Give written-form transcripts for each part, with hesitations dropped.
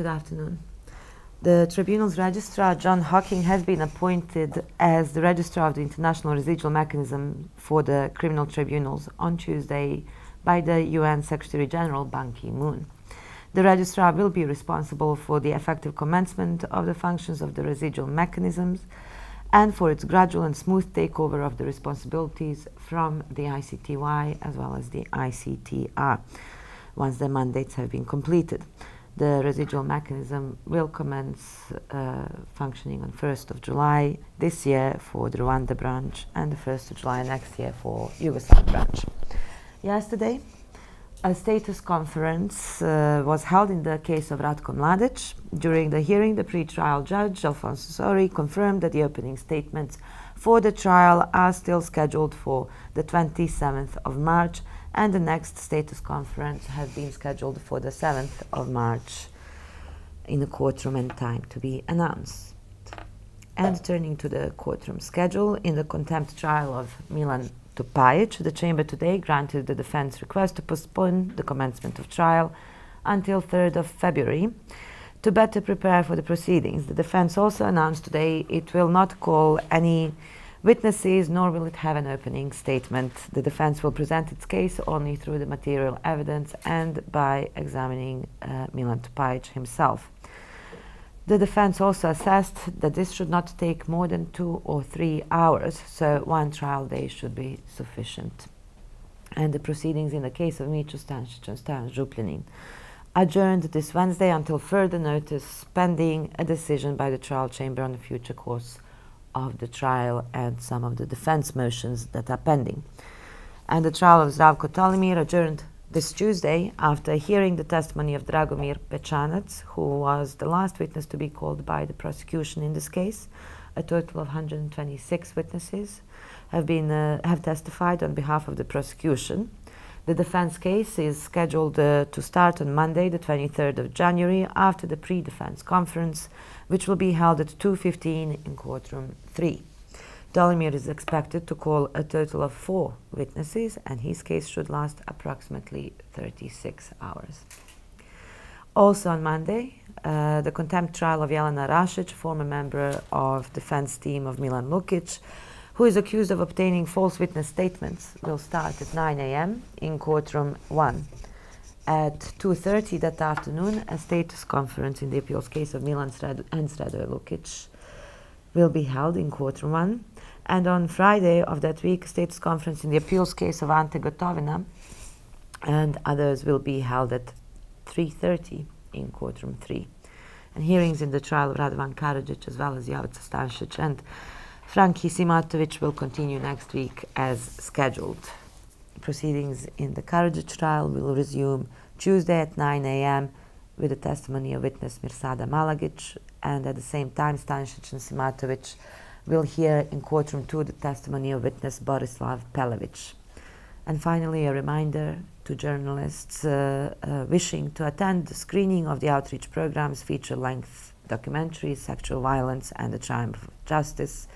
Good afternoon. The Tribunal's Registrar, John Hocking, has been appointed as the Registrar of the International Residual Mechanism for the Criminal Tribunals on Tuesday by the UN Secretary General Ban Ki-moon. The Registrar will be responsible for the effective commencement of the functions of the residual mechanisms and for its gradual and smooth takeover of the responsibilities from the ICTY as well as the ICTY once their mandates have been completed. The residual mechanism will commence functioning on 1st of July this year for the Rwanda branch and the 1st of July next year for Yugoslavia branch. Yesterday, a status conference was held in the case of Ratko Mladić. During the hearing, the pre-trial judge, Alfonso Sori, confirmed that the opening statements for the trial are still scheduled for the 27th of March, and the next status conference has been scheduled for the 7th of March in the courtroom and time to be announced. And turning to the courtroom schedule, in the contempt trial of Milan Tupajić, the Chamber today granted the defense request to postpone the commencement of trial until 3rd of February to better prepare for the proceedings. The defense also announced today it will not call any witnesses, nor will it have an opening statement. The defense will present its case only through the material evidence and by examining Milan Tupajić himself. The defense also assessed that this should not take more than 2 or 3 hours, so 1 trial day should be sufficient. And the proceedings in the case of Micho Stančić and Stan Župljanin adjourned this Wednesday until further notice, pending a decision by the trial chamber on the future course of the trial and some of the defense motions that are pending. And the trial of Zdravko Tolimir adjourned this Tuesday after hearing the testimony of Dragomir Pečanac, who was the last witness to be called by the prosecution in this case. A total of 126 witnesses have testified on behalf of the prosecution. The defense case is scheduled to start on Monday, the 23rd of January, after the pre-defense conference, which will be held at 2:15 in courtroom 3. Tolimir is expected to call a total of 4 witnesses, and his case should last approximately 36 hours. Also on Monday, the contempt trial of Jelena Rašić, former member of defense team of Milan Lukic, who is accused of obtaining false witness statements, will start at 9 a.m. in courtroom 1. At 2:30 that afternoon, a status conference in the appeals case of Milan and Sredo Lukic will be held in courtroom 1. And on Friday of that week, a status conference in the appeals case of Ante Gotovina and others will be held at 3:30 in courtroom 3. And hearings in the trial of Radovan Karadžić as well as Jovica Stančić and Franki Simatović will continue next week as scheduled. Proceedings in the Karadžić trial will resume Tuesday at 9 a.m. with the testimony of witness Mirsada Malagić, and at the same time Stančić and Simatović will hear in courtroom 2 the testimony of witness Borislav Pelević. And finally, a reminder to journalists wishing to attend the screening of the outreach programs, feature-length documentaries, Sexual Violence and the Triumph of Justice,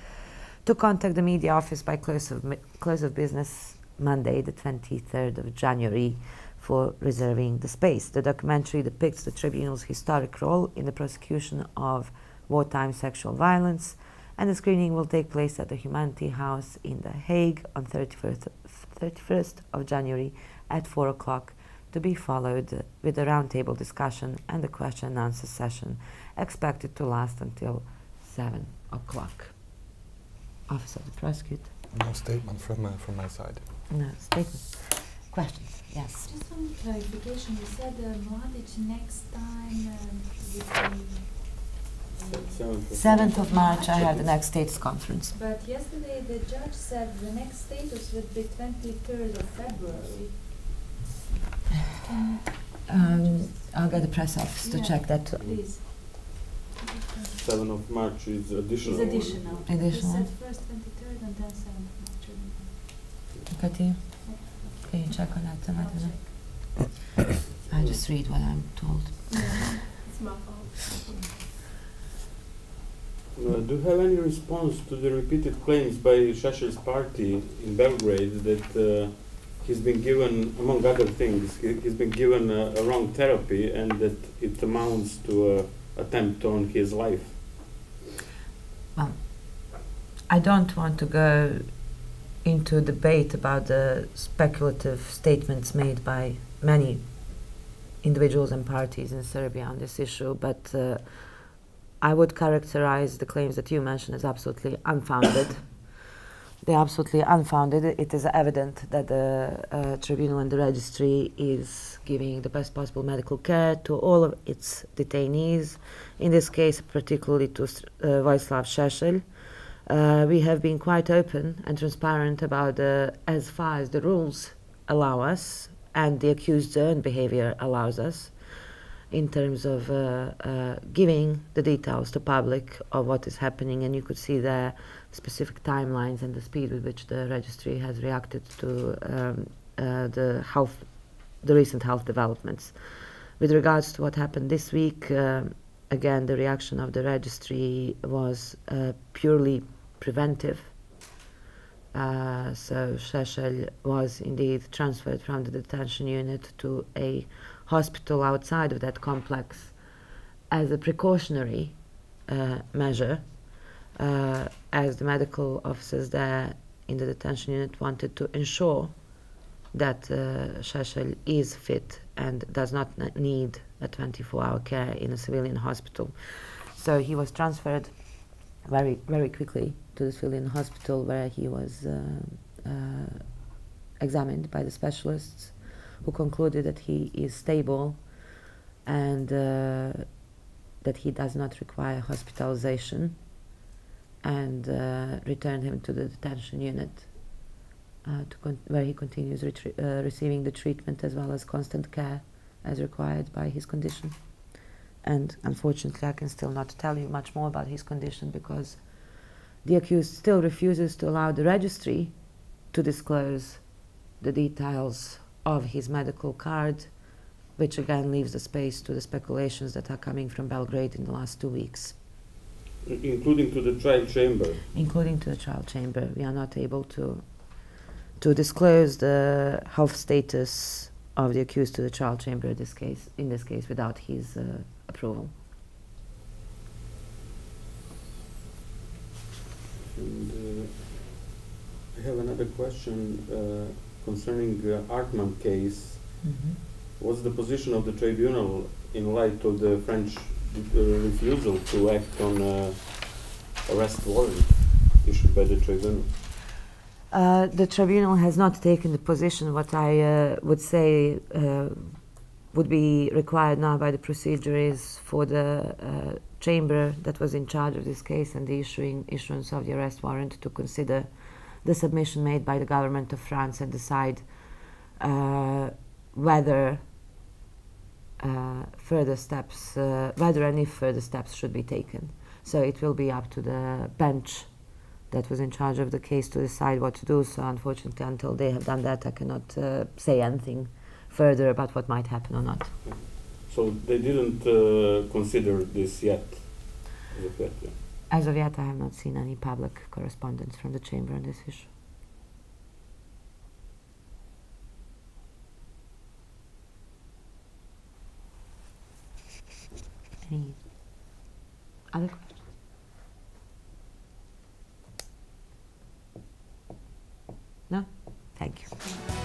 to contact the media office by close of business Monday, the 23rd of January, for reserving the space. The documentary depicts the Tribunal's historic role in the prosecution of wartime sexual violence, and the screening will take place at the Humanity House in The Hague on 31st of January at 4 o'clock, to be followed with a roundtable discussion and a question and answer session expected to last until 7 o'clock. Office of the Prosecutor. No statement from my side. No statement. Questions? Yes. Just one clarification. You said Mladić next time would be 7th of March, I have the next status conference. But yesterday the judge said the next status would be 23rd of February. I'll get the press office to check that. Please. 7th of March is additional. It's additional. Additional. He said first 23rd and then 7th of March. Okay. Can you check on that? I don't know. I just read what I'm told. It's my fault. Do you have any response to the repeated claims by Šešelj's party in Belgrade that he's been given, among other things, he's been given a wrong therapy, and that it amounts to an attempt on his life. Well, I don't want to go into debate about the speculative statements made by many individuals and parties in Serbia on this issue, but I would characterize the claims that you mentioned as absolutely unfounded. They're absolutely unfounded. It is evident that the tribunal and the registry is giving the best possible medical care to all of its detainees, in this case particularly to Vojislav Šešelj. We have been quite open and transparent about as far as the rules allow us and the accused's own behavior allows us, in terms of giving the details to public of what is happening, and you could see the specific timelines and the speed with which the registry has reacted to the recent health developments. With regards to what happened this week, again, the reaction of the registry was purely preventive. So Šešelj was indeed transferred from the detention unit to a hospital outside of that complex as a precautionary measure, as the medical officers there in the detention unit wanted to ensure that Šešelj is fit and does not need a 24-hour care in a civilian hospital. So he was transferred very, very quickly to the civilian hospital, where he was examined by the specialists, who concluded that he is stable and that he does not require hospitalization, and returned him to the detention unit where he continues receiving the treatment as well as constant care as required by his condition. And unfortunately, I can still not tell you much more about his condition, because the accused still refuses to allow the registry to disclose the details of his medical card, which again leaves the space to the speculations that are coming from Belgrade in the last 2 weeks. Including to the trial chamber? Including to the trial chamber. We are not able to disclose the health status of the accused to the trial chamber in this case without his approval. And I have another question concerning the Artman case. Mm-hmm. What's the position of the tribunal in light of the French refusal to act on arrest warrant issued by the tribunal? The tribunal has not taken the position. What I would say would be required now by the procedure is for the chamber that was in charge of this case and the issuance of the arrest warrant to consider the submission made by the government of France and decide whether further steps, whether and if further steps should be taken. So it will be up to the bench that was in charge of the case to decide what to do. So unfortunately, until they have done that, I cannot say anything further about what might happen or not. So they didn't consider this yet? As of yet, I have not seen any public correspondence from the chamber on this issue. Any other questions? No? Thank you.